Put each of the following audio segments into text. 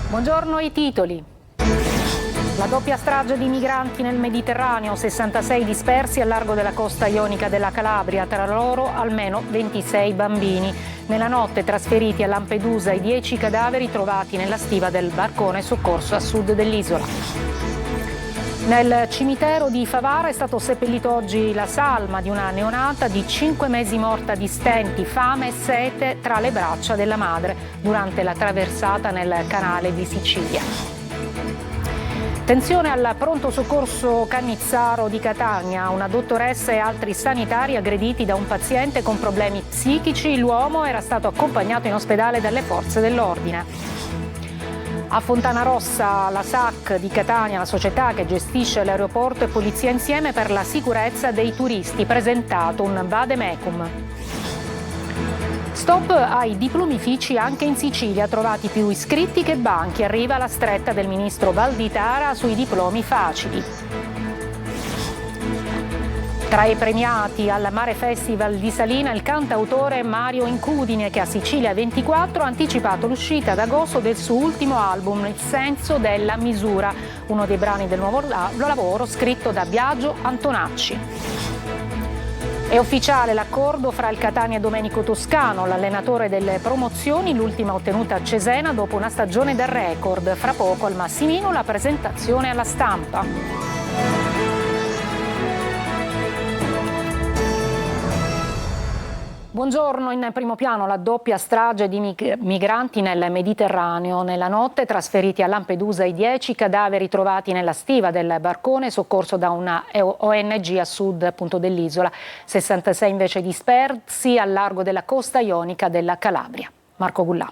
Buongiorno, i titoli. La doppia strage di migranti nel Mediterraneo, 66 dispersi al largo della costa ionica della Calabria, tra loro almeno 26 bambini. Nella notte trasferiti a Lampedusa i 10 cadaveri trovati nella stiva del barcone soccorso a sud dell'isola. Nel cimitero di Favara è stato seppellito oggi la salma di una neonata di 5 mesi morta di stenti, fame e sete tra le braccia della madre durante la traversata nel canale di Sicilia. Tensione al pronto soccorso Cannizzaro di Catania, una dottoressa e altri sanitari aggrediti da un paziente con problemi psichici. L'uomo era stato accompagnato in ospedale dalle forze dell'ordine. A Fontanarossa la SAC di Catania, la società che gestisce l'aeroporto, e Polizia insieme per la sicurezza dei turisti, presentato un vademecum. Stop ai diplomifici anche in Sicilia, trovati più iscritti che banchi. Arriva la stretta del ministro Valditara sui diplomi facili. Tra i premiati al Mare Festival di Salina il cantautore Mario Incudine, che a Sicilia 24 ha anticipato l'uscita ad agosto del suo ultimo album, Il senso della misura, uno dei brani del nuovo lavoro scritto da Biagio Antonacci. È ufficiale l'accordo fra il Catania e Domenico Toscano, l'allenatore delle promozioni, l'ultima ottenuta a Cesena dopo una stagione da record. Fra poco al Massimino la presentazione alla stampa. Buongiorno, in primo piano la doppia strage di migranti nel Mediterraneo. Nella notte trasferiti a Lampedusa i 10 cadaveri trovati nella stiva del barcone soccorso da una ONG a sud appunto dell'isola, 66 invece dispersi al largo della costa ionica della Calabria. Marco Gullà.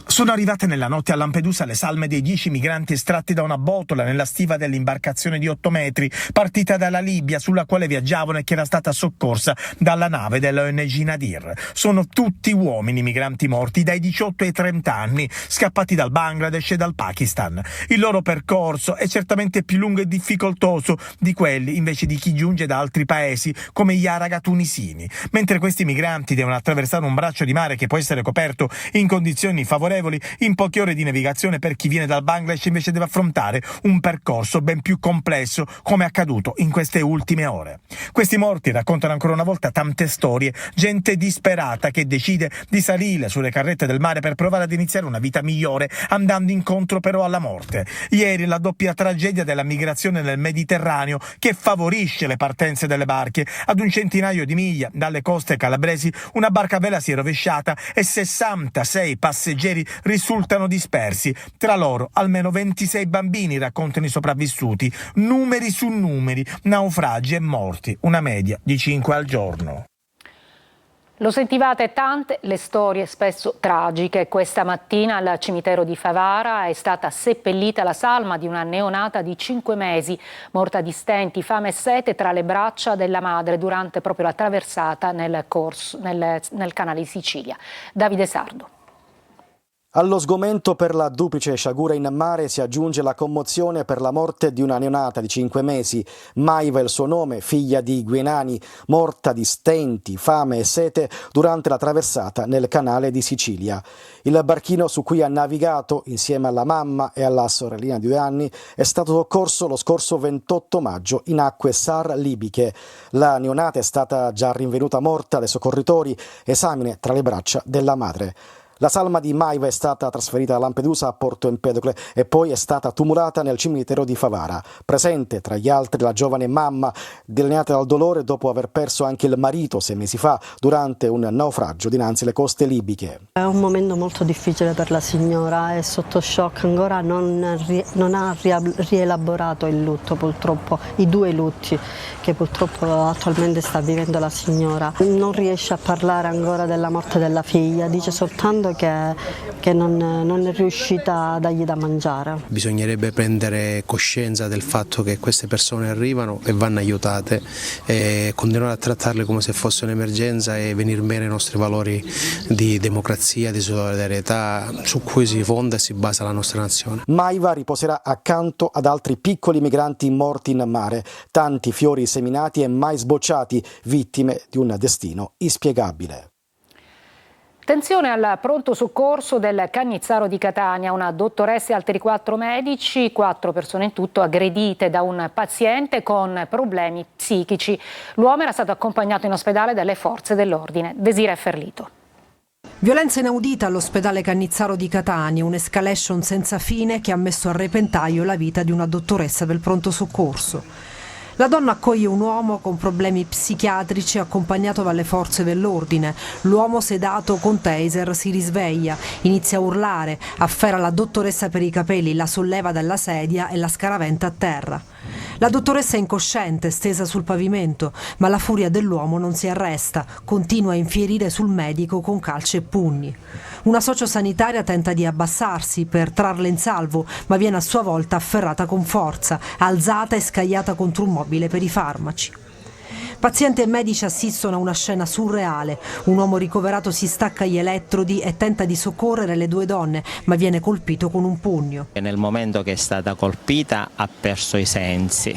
Sono arrivate nella notte a Lampedusa le salme dei 10 migranti estratti da una botola nella stiva dell'imbarcazione di 8 metri, partita dalla Libia, sulla quale viaggiavano e che era stata soccorsa dalla nave dell'ONG Nadir. Sono tutti uomini migranti morti dai 18 ai 30 anni, scappati dal Bangladesh e dal Pakistan. Il loro percorso è certamente più lungo e difficoltoso di quelli invece di chi giunge da altri paesi come gli araga tunisini. Mentre questi migranti devono attraversare un braccio di mare che può essere coperto in condizioni favorevoli, in poche ore di navigazione per chi viene dal Bangladesh invece deve affrontare un percorso ben più complesso, come è accaduto in queste ultime ore. Questi morti raccontano ancora una volta tante storie, gente disperata che decide di salire sulle carrette del mare per provare ad iniziare una vita migliore, andando incontro però alla morte. Ieri la doppia tragedia della migrazione nel Mediterraneo, che favorisce le partenze delle barche. Ad un centinaio di miglia dalle coste calabresi una barca a vela si è rovesciata e 66 passeggeri risultano dispersi. Tra loro almeno 26 bambini, raccontano i sopravvissuti. Numeri su numeri, naufragi e morti, una media di 5 al giorno. Lo sentivate, tante le storie spesso tragiche. Questa mattina al cimitero di Favara è stata seppellita la salma di una neonata di 5 mesi, morta di stenti, fame e sete tra le braccia della madre durante proprio la traversata nel canale di Sicilia. Davide Sardo. Allo sgomento per la duplice sciagura in mare si aggiunge la commozione per la morte di una neonata di 5 mesi, Maiva il suo nome, figlia di Guenani, morta di stenti, fame e sete durante la traversata nel canale di Sicilia. Il barchino su cui ha navigato insieme alla mamma e alla sorellina di 2 anni è stato soccorso lo scorso 28 maggio in acque SAR libiche. La neonata è stata già rinvenuta morta dai soccorritori, esamine tra le braccia della madre. La salma di Maiva è stata trasferita da Lampedusa a Porto Empedocle e poi è stata tumulata nel cimitero di Favara. Presente tra gli altri la giovane mamma, dilaniata dal dolore dopo aver perso anche il marito 6 mesi fa durante un naufragio dinanzi alle coste libiche. È un momento molto difficile per la signora, è sotto shock, ancora non ha rielaborato il lutto purtroppo, i 2 lutti che purtroppo attualmente sta vivendo la signora. Non riesce a parlare ancora della morte della figlia, dice soltanto che non è riuscita a dargli da mangiare. Bisognerebbe prendere coscienza del fatto che queste persone arrivano e vanno aiutate, e continuare a trattarle come se fosse un'emergenza e venir meno i nostri valori di democrazia, di solidarietà su cui si fonda e si basa la nostra nazione. Maiva riposerà accanto ad altri piccoli migranti morti in mare, tanti fiori seminati e mai sbocciati, vittime di un destino inspiegabile. Attenzione al pronto soccorso del Cannizzaro di Catania, una dottoressa e altri 4 medici, 4 persone in tutto aggredite da un paziente con problemi psichici. L'uomo era stato accompagnato in ospedale dalle forze dell'ordine. Desiree Ferlito. Violenza inaudita all'ospedale Cannizzaro di Catania, un'escalation senza fine che ha messo a repentaglio la vita di una dottoressa del pronto soccorso. La donna accoglie un uomo con problemi psichiatrici accompagnato dalle forze dell'ordine. L'uomo sedato con taser si risveglia, inizia a urlare, afferra la dottoressa per i capelli, la solleva dalla sedia e la scaraventa a terra. La dottoressa è incosciente, stesa sul pavimento, ma la furia dell'uomo non si arresta, continua a infierire sul medico con calci e pugni. Una sociosanitaria tenta di abbassarsi per trarla in salvo, ma viene a sua volta afferrata con forza, alzata e scagliata contro un mobile per i farmaci. Pazienti e medici assistono a una scena surreale. Un uomo ricoverato si stacca gli elettrodi e tenta di soccorrere le 2 donne, ma viene colpito con un pugno. Nel momento che è stata colpita ha perso i sensi,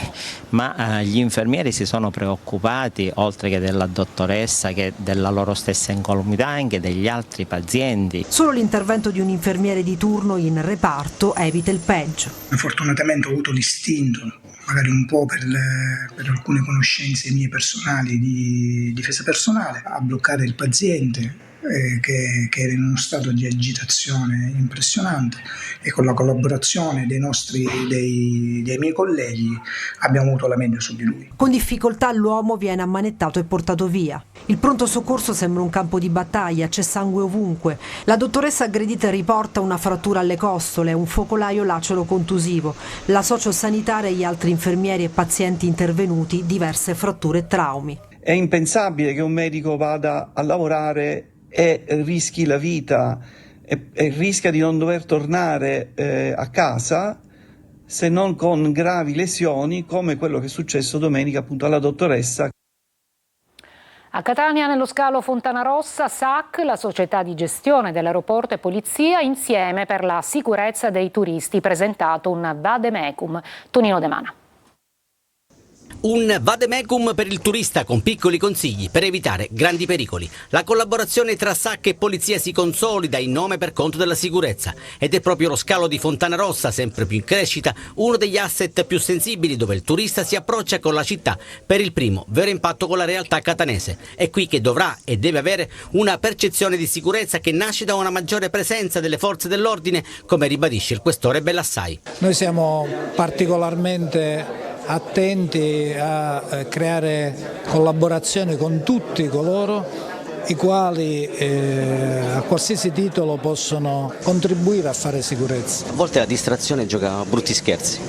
ma gli infermieri si sono preoccupati, oltre che della dottoressa, che della loro stessa incolumità, anche degli altri pazienti. Solo l'intervento di un infermiere di turno in reparto evita il peggio. Fortunatamente ho avuto l'istinto, magari un po' per alcune conoscenze mie personali di difesa personale, a bloccare il paziente che era in uno stato di agitazione impressionante, e con la collaborazione dei miei colleghi abbiamo avuto la meglio su di lui. Con difficoltà l'uomo viene ammanettato e portato via. Il pronto soccorso sembra un campo di battaglia, c'è sangue ovunque. La dottoressa aggredita riporta una frattura alle costole, un focolaio lacero contusivo. La sociosanitaria e gli altri infermieri e pazienti intervenuti, diverse fratture e traumi. È impensabile che un medico vada a lavorare e rischi la vita e rischia di non dover tornare a casa se non con gravi lesioni, come quello che è successo domenica appunto alla dottoressa. A Catania, nello scalo Fontanarossa, SAC, la società di gestione dell'aeroporto, e polizia insieme per la sicurezza dei turisti, presentato un vademecum. Tonino De Mana. Un vademecum per il turista con piccoli consigli per evitare grandi pericoli. La collaborazione tra SAC e polizia si consolida in nome per conto della sicurezza, ed è proprio lo scalo di Fontanarossa, sempre più in crescita, uno degli asset più sensibili dove il turista si approccia con la città per il primo vero impatto con la realtà catanese. È qui che dovrà e deve avere una percezione di sicurezza che nasce da una maggiore presenza delle forze dell'ordine, come ribadisce il questore Bellassai. Noi siamo particolarmente attenti a creare collaborazione con tutti coloro i quali a qualsiasi titolo possono contribuire a fare sicurezza. A volte la distrazione gioca brutti scherzi.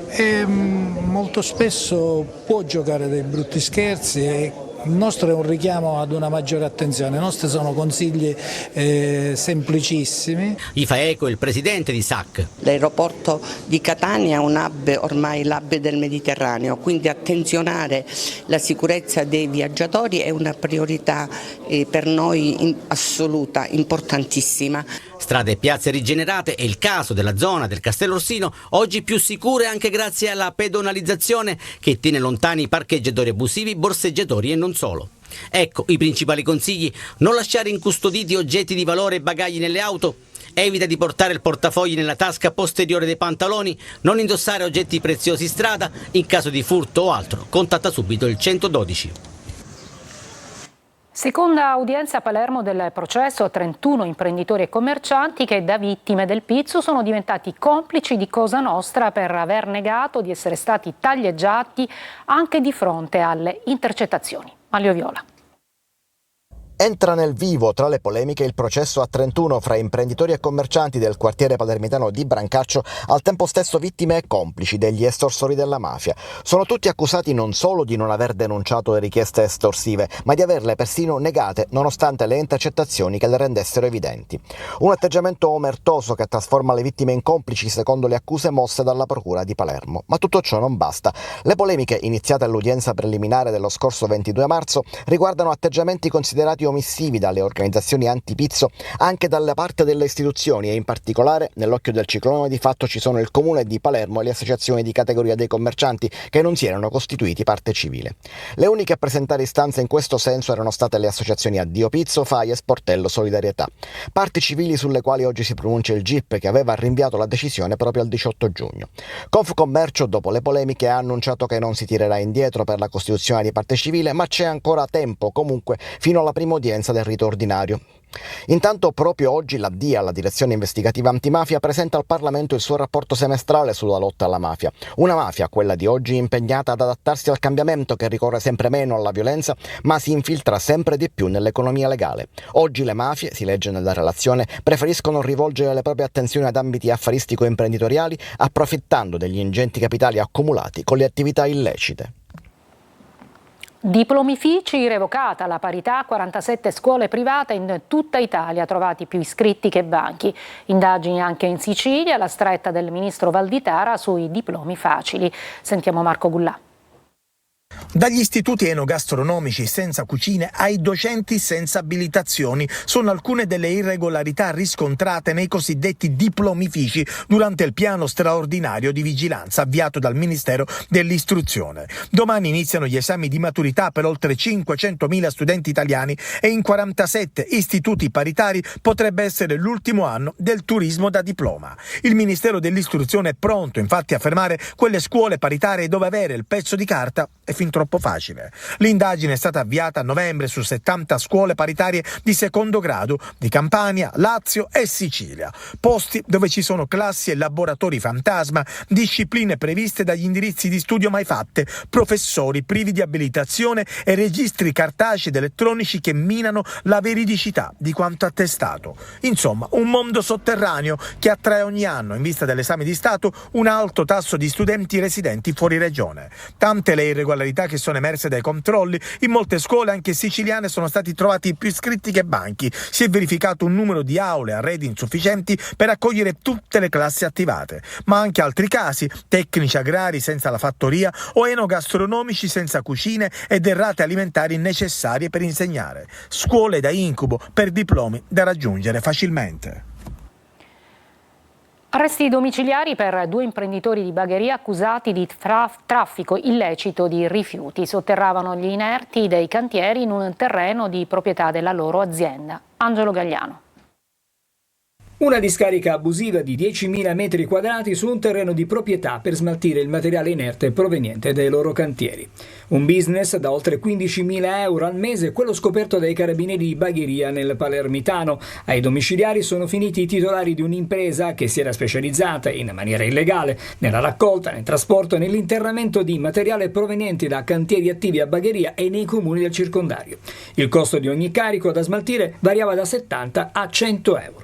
E molto spesso può giocare dei brutti scherzi, e il nostro è un richiamo ad una maggiore attenzione. I nostri sono consigli semplicissimi. Gli fa eco il presidente di SAC. L'aeroporto di Catania è un hub, ormai l'hub del Mediterraneo, quindi attenzionare la sicurezza dei viaggiatori è una priorità per noi assoluta, importantissima. Strade e piazze rigenerate è il caso della zona del Castello Orsino, oggi più sicure anche grazie alla pedonalizzazione che tiene lontani i parcheggiatori abusivi, borseggiatori e non solo. Ecco i principali consigli: non lasciare incustoditi oggetti di valore e bagagli nelle auto, evita di portare il portafogli nella tasca posteriore dei pantaloni, non indossare oggetti preziosi in strada, in caso di furto o altro contatta subito il 112. Seconda udienza a Palermo del processo a 31 imprenditori e commercianti che da vittime del pizzo sono diventati complici di Cosa Nostra per aver negato di essere stati taglieggiati anche di fronte alle intercettazioni. Maglio Viola. Entra nel vivo tra le polemiche il processo a 31 fra imprenditori e commercianti del quartiere palermitano di Brancaccio, al tempo stesso vittime e complici degli estorsori della mafia. Sono tutti accusati non solo di non aver denunciato le richieste estorsive, ma di averle persino negate nonostante le intercettazioni che le rendessero evidenti. Un atteggiamento omertoso che trasforma le vittime in complici secondo le accuse mosse dalla procura di Palermo. Ma tutto ciò non basta. Le polemiche iniziate all'udienza preliminare dello scorso 22 marzo riguardano atteggiamenti considerati atti omissivi dalle organizzazioni anti-pizzo anche dalla parte delle istituzioni e in particolare nell'occhio del ciclone di fatto ci sono il Comune di Palermo e le associazioni di categoria dei commercianti che non si erano costituiti parte civile. Le uniche a presentare istanze in questo senso erano state le associazioni Addio Pizzo, FAI e Sportello Solidarietà, parti civili sulle quali oggi si pronuncia il GIP che aveva rinviato la decisione proprio al 18 giugno. Confcommercio, dopo le polemiche, ha annunciato che non si tirerà indietro per la costituzione di parte civile, ma c'è ancora tempo comunque fino alla prima udienza del rito ordinario. Intanto proprio oggi la DIA, la Direzione Investigativa Antimafia, presenta al Parlamento il suo rapporto semestrale sulla lotta alla mafia. Una mafia, quella di oggi, impegnata ad adattarsi al cambiamento, che ricorre sempre meno alla violenza, ma si infiltra sempre di più nell'economia legale. Oggi le mafie, si legge nella relazione, preferiscono rivolgere le proprie attenzioni ad ambiti affaristico-imprenditoriali, approfittando degli ingenti capitali accumulati con le attività illecite. Diplomifici revocata la parità, 47 scuole private in tutta Italia, trovati più iscritti che banchi. Indagini anche in Sicilia, la stretta del ministro Valditara sui diplomi facili. Sentiamo Marco Gullà. Dagli istituti enogastronomici senza cucine ai docenti senza abilitazioni sono alcune delle irregolarità riscontrate nei cosiddetti diplomifici durante il piano straordinario di vigilanza avviato dal Ministero dell'Istruzione. Domani iniziano gli esami di maturità per oltre 500.000 studenti italiani e in 47 istituti paritari potrebbe essere l'ultimo anno del turismo da diploma. Il Ministero dell'Istruzione è pronto infatti a fermare quelle scuole paritarie dove avere il pezzo di carta è fin troppo facile. L'indagine è stata avviata a novembre su 70 scuole paritarie di secondo grado di Campania, Lazio e Sicilia. Posti dove ci sono classi e laboratori fantasma, discipline previste dagli indirizzi di studio mai fatte, professori privi di abilitazione e registri cartacei ed elettronici che minano la veridicità di quanto attestato. Insomma, un mondo sotterraneo che attrae ogni anno, in vista dell'esame di Stato, un alto tasso di studenti residenti fuori regione. Tante le irregolarità che sono emerse dai controlli, in molte scuole anche siciliane sono stati trovati più iscritti che banchi, si è verificato un numero di aule a arredi insufficienti per accogliere tutte le classi attivate, ma anche altri casi, tecnici agrari senza la fattoria o enogastronomici senza cucine ed errate alimentari necessarie per insegnare, scuole da incubo per diplomi da raggiungere facilmente. Arresti domiciliari per 2 imprenditori di Bagheria accusati di traffico illecito di rifiuti. Sotterravano gli inerti dei cantieri in un terreno di proprietà della loro azienda. Angelo Gagliano. Una discarica abusiva di 10.000 metri quadrati su un terreno di proprietà per smaltire il materiale inerte proveniente dai loro cantieri. Un business da oltre 15.000 euro al mese, quello scoperto dai carabinieri di Bagheria nel Palermitano. Ai domiciliari sono finiti i titolari di un'impresa che si era specializzata in maniera illegale nella raccolta, nel trasporto e nell'internamento di materiale proveniente da cantieri attivi a Bagheria e nei comuni del circondario. Il costo di ogni carico da smaltire variava da 70 a 100 euro.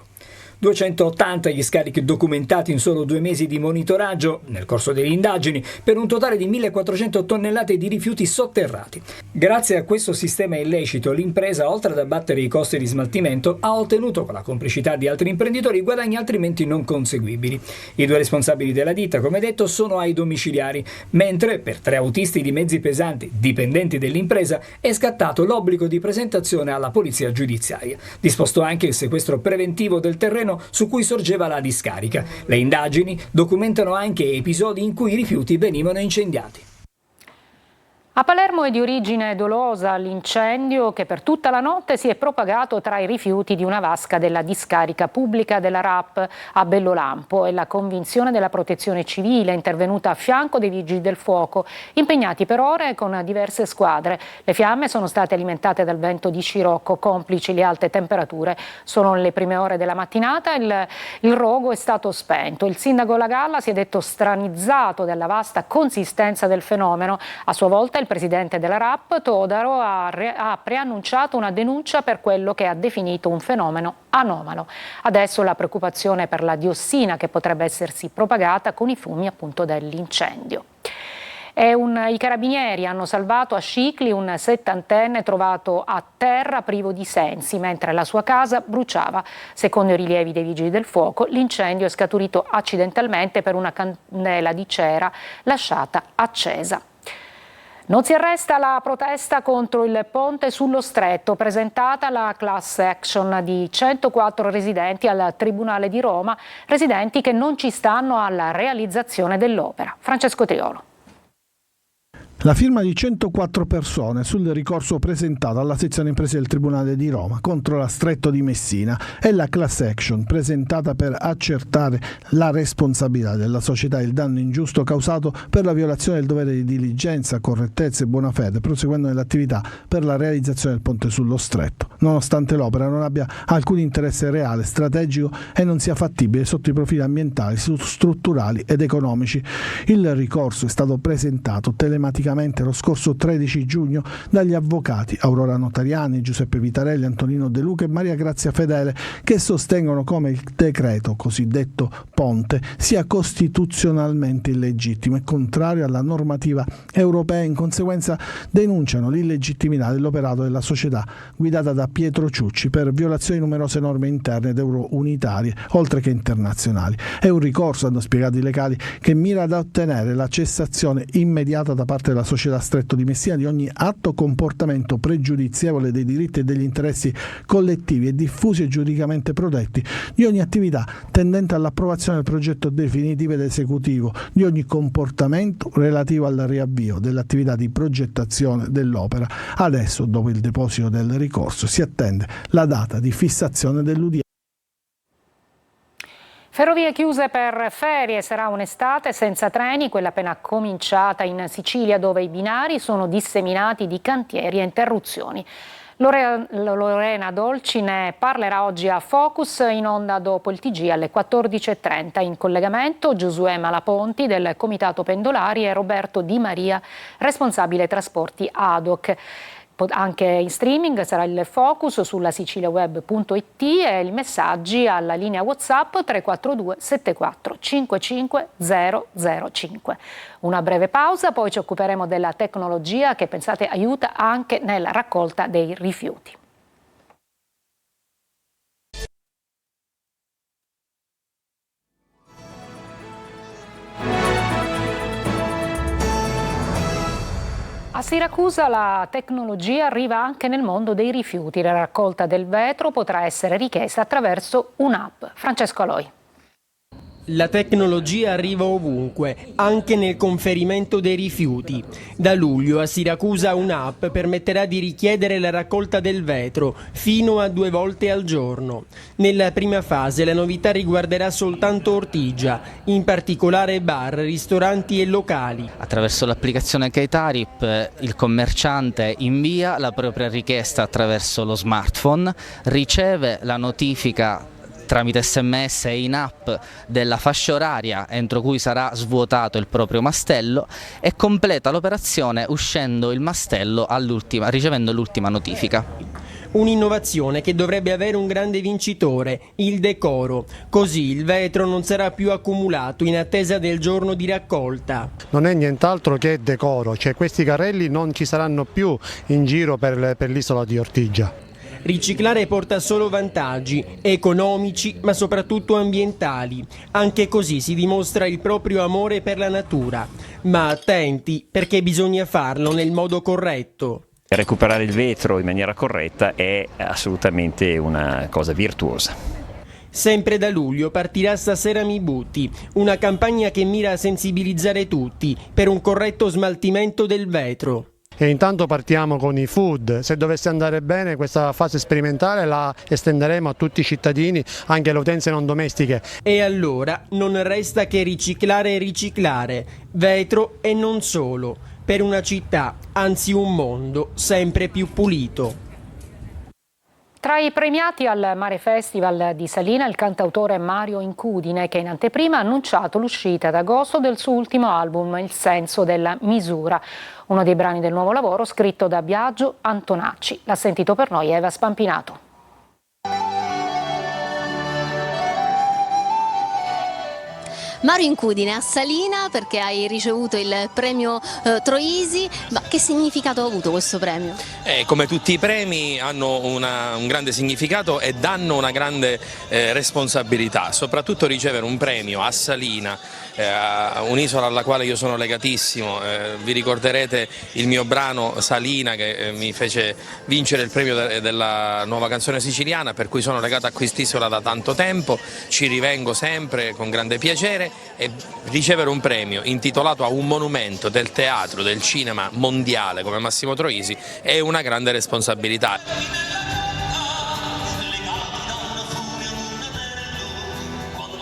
280 gli scarichi documentati in solo 2 mesi di monitoraggio nel corso delle indagini, per un totale di 1.400 tonnellate di rifiuti sotterrati. Grazie a questo sistema illecito, l'impresa, oltre ad abbattere i costi di smaltimento, ha ottenuto, con la complicità di altri imprenditori, guadagni altrimenti non conseguibili. I 2 responsabili della ditta, come detto, sono ai domiciliari, mentre per 3 autisti di mezzi pesanti, dipendenti dell'impresa, è scattato l'obbligo di presentazione alla polizia giudiziaria. Disposto anche il sequestro preventivo del terreno su cui sorgeva la discarica. Le indagini documentano anche episodi in cui i rifiuti venivano incendiati. A Palermo è di origine dolosa l'incendio che per tutta la notte si è propagato tra i rifiuti di una vasca della discarica pubblica della RAP a Bellolampo. È la convinzione della Protezione Civile, intervenuta a fianco dei Vigili del Fuoco, impegnati per ore con diverse squadre. Le fiamme sono state alimentate dal vento di scirocco, complici le alte temperature. Sono le prime ore della mattinata, il rogo è stato spento. Il sindaco Lagalla si è detto stranizzato dalla vasta consistenza del fenomeno. A sua volta il presidente della RAP, Todaro, ha preannunciato una denuncia per quello che ha definito un fenomeno anomalo. Adesso la preoccupazione per la diossina che potrebbe essersi propagata con i fumi appunto dell'incendio. I carabinieri hanno salvato a Scicli un 70enne trovato a terra privo di sensi mentre la sua casa bruciava. Secondo i rilievi dei Vigili del Fuoco, l'incendio è scaturito accidentalmente per una candela di cera lasciata accesa. Non si arresta la protesta contro il ponte sullo Stretto, presentata la class action di 104 residenti al Tribunale di Roma, residenti che non ci stanno alla realizzazione dell'opera. Francesco Triolo. La firma di 104 persone sul ricorso presentato alla sezione imprese del Tribunale di Roma contro la Stretto di Messina e la class action presentata per accertare la responsabilità della società e il danno ingiusto causato per la violazione del dovere di diligenza, correttezza e buona fede, proseguendo nell'attività per la realizzazione del ponte sullo Stretto, nonostante l'opera non abbia alcun interesse reale, strategico e non sia fattibile sotto i profili ambientali, strutturali ed economici. Il ricorso è stato presentato telematicamente lo scorso 13 giugno dagli avvocati Aurora Notariani, Giuseppe Vitarelli, Antonino De Luca e Maria Grazia Fedele, che sostengono come il decreto cosiddetto ponte sia costituzionalmente illegittimo e contrario alla normativa europea. In conseguenza denunciano l'illegittimità dell'operato della società guidata da Pietro Ciucci per violazioni di numerose norme interne ed eurounitarie, oltre che internazionali. È un ricorso, hanno spiegato i legali, che mira ad ottenere la cessazione immediata da parte della società Stretto di Messina di ogni atto o comportamento pregiudizievole dei diritti e degli interessi collettivi e diffusi e giuridicamente protetti, di ogni attività tendente all'approvazione del progetto definitivo ed esecutivo, di ogni comportamento relativo al riavvio dell'attività di progettazione dell'opera. Adesso, dopo il deposito del ricorso, si attende la data di fissazione dell'udienza. Ferrovie chiuse per ferie, sarà un'estate senza treni, quella appena cominciata in Sicilia, dove i binari sono disseminati di cantieri e interruzioni. Lorena Dolci ne parlerà oggi a Focus, in onda dopo il TG alle 14.30. In collegamento Giosuè Malaponti del Comitato Pendolari e Roberto Di Maria, responsabile trasporti ADOC. Anche in streaming sarà il Focus sulla siciliaweb.it e i messaggi alla linea WhatsApp 342 74 55 005. Una breve pausa, poi ci occuperemo della tecnologia che, pensate, aiuta anche nella raccolta dei rifiuti. A Siracusa la tecnologia arriva anche nel mondo dei rifiuti. La raccolta del vetro potrà essere richiesta attraverso un'app. Francesco Aloi. La tecnologia arriva ovunque, anche nel conferimento dei rifiuti. Da luglio a Siracusa un'app permetterà di richiedere la raccolta del vetro fino a 2 volte al giorno. Nella prima fase la novità riguarderà soltanto Ortigia, in particolare bar, ristoranti e locali. Attraverso l'applicazione Keitarip il commerciante invia la propria richiesta attraverso lo smartphone, riceve la notifica tramite SMS e in app della fascia oraria entro cui sarà svuotato il proprio mastello e completa l'operazione uscendo il mastello ricevendo l'ultima notifica. Un'innovazione che dovrebbe avere un grande vincitore, il decoro. Così il vetro non sarà più accumulato in attesa del giorno di raccolta. Non è nient'altro che decoro, cioè questi carrelli non ci saranno più in giro per l'isola di Ortigia. Riciclare porta solo vantaggi, economici ma soprattutto ambientali. Anche così si dimostra il proprio amore per la natura. Ma attenti, perché bisogna farlo nel modo corretto. Recuperare il vetro in maniera corretta è assolutamente una cosa virtuosa. Sempre da luglio partirà Stasera mi butti, una campagna che mira a sensibilizzare tutti per un corretto smaltimento del vetro. E intanto partiamo con i food. Se dovesse andare bene questa fase sperimentale la estenderemo a tutti i cittadini, anche alle utenze non domestiche. E allora non resta che riciclare e riciclare, vetro e non solo, per una città, anzi un mondo, sempre più pulito. Tra i premiati al Mare Festival di Salina il cantautore Mario Incudine, che in anteprima ha annunciato l'uscita ad agosto del suo ultimo album Il senso della misura, uno dei brani del nuovo lavoro scritto da Biagio Antonacci. L'ha sentito per noi Eva Spampinato. Mario Incudine, a Salina perché hai ricevuto il premio Troisi, ma che significato ha avuto questo premio? Come tutti i premi hanno un grande significato e danno una grande responsabilità, soprattutto ricevere un premio a Salina, un'isola alla quale io sono legatissimo. Vi ricorderete il mio brano Salina che mi fece vincere il premio della nuova canzone siciliana, per cui sono legato a quest'isola da tanto tempo, ci rivengo sempre con grande piacere, e ricevere un premio intitolato a un monumento del teatro, del cinema mondiale come Massimo Troisi è una grande responsabilità.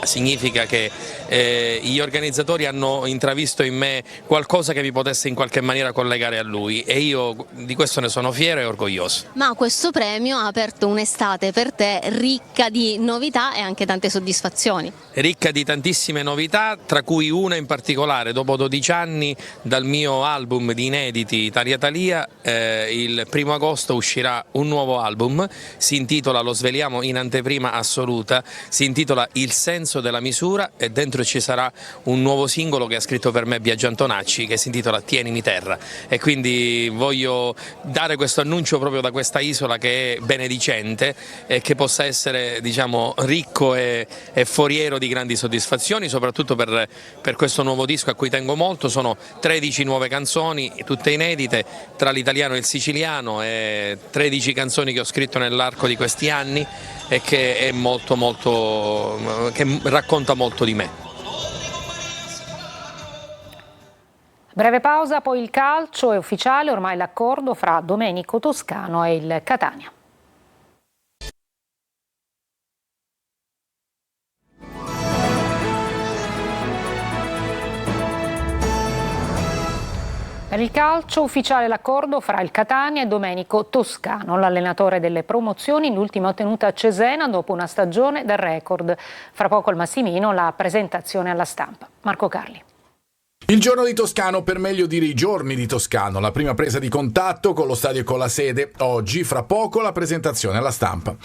Significa che gli organizzatori hanno intravisto in me qualcosa che mi potesse in qualche maniera collegare a lui, e io di questo ne sono fiero e orgoglioso. Ma questo premio ha aperto un'estate per te ricca di novità e anche tante soddisfazioni. Ricca di tantissime novità, tra cui una in particolare: dopo 12 anni dal mio album di inediti Talia Talia, il 1° agosto uscirà un nuovo album, si intitola, lo sveliamo in anteprima assoluta, si intitola Il senso della misura, e dentro ci sarà un nuovo singolo che ha scritto per me Biagio Antonacci, che si intitola Tienimi terra, e quindi voglio dare questo annuncio proprio da questa isola che è benedicente e che possa essere, diciamo, ricco e foriero di grandi soddisfazioni, soprattutto per questo nuovo disco a cui tengo molto. Sono 13 nuove canzoni, tutte inedite, tra l'italiano e il siciliano, e 13 canzoni che ho scritto nell'arco di questi anni e che è che racconta molto di me. Breve pausa, poi il calcio. È ufficiale ormai l'accordo fra Domenico Toscano e il Catania. Per il calcio ufficiale l'accordo fra il Catania e Domenico Toscano, l'allenatore delle promozioni, l'ultima ottenuta a Cesena dopo una stagione da record. Fra poco al Massimino la presentazione alla stampa. Marco Carli. Il giorno di Toscano, per meglio dire i giorni di Toscano, la prima presa di contatto con lo stadio e con la sede. Oggi, fra poco, la presentazione alla stampa.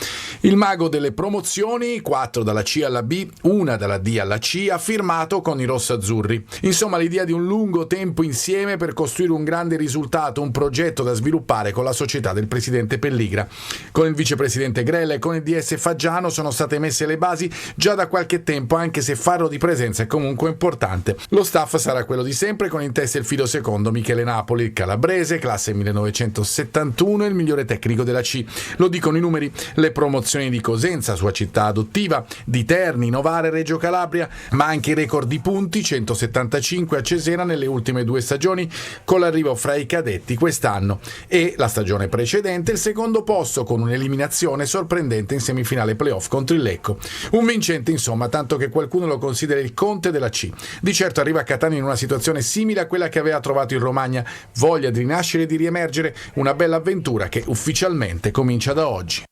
Il mago delle promozioni, 4 dalla C alla B, 1 dalla D alla C, ha firmato con i rossazzurri. Insomma, l'idea di un lungo tempo insieme per costruire un grande risultato, un progetto da sviluppare con la società del presidente Pelligra. Con il vicepresidente Grella e con il DS Faggiano sono state messe le basi già da qualche tempo, anche se farlo di presenza è comunque importante. Lo staff sarà quello di sempre, con in testa il filo secondo Michele Napoli, il calabrese, classe 1971 e il migliore tecnico della C. Lo dicono i numeri: le promozioni di Cosenza, sua città adottiva, di Terni, Novara e Reggio Calabria, ma anche i record di punti, 175 a Cesena nelle ultime 2 stagioni, con l'arrivo fra i cadetti quest'anno, e la stagione precedente il secondo posto con un'eliminazione sorprendente in semifinale playoff contro il Lecco. Un vincente, insomma, tanto che qualcuno lo considera il conte della C. Di certo arriva a Catania in una situazione simile a quella che aveva trovato in Romagna, voglia di rinascere e di riemergere, una bella avventura che ufficialmente comincia da oggi.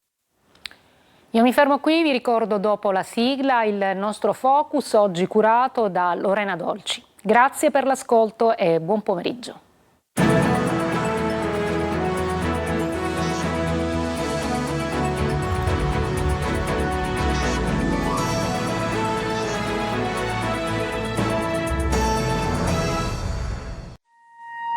Io mi fermo qui, vi ricordo dopo la sigla il nostro focus, oggi curato da Lorena Dolci. Grazie per l'ascolto e buon pomeriggio.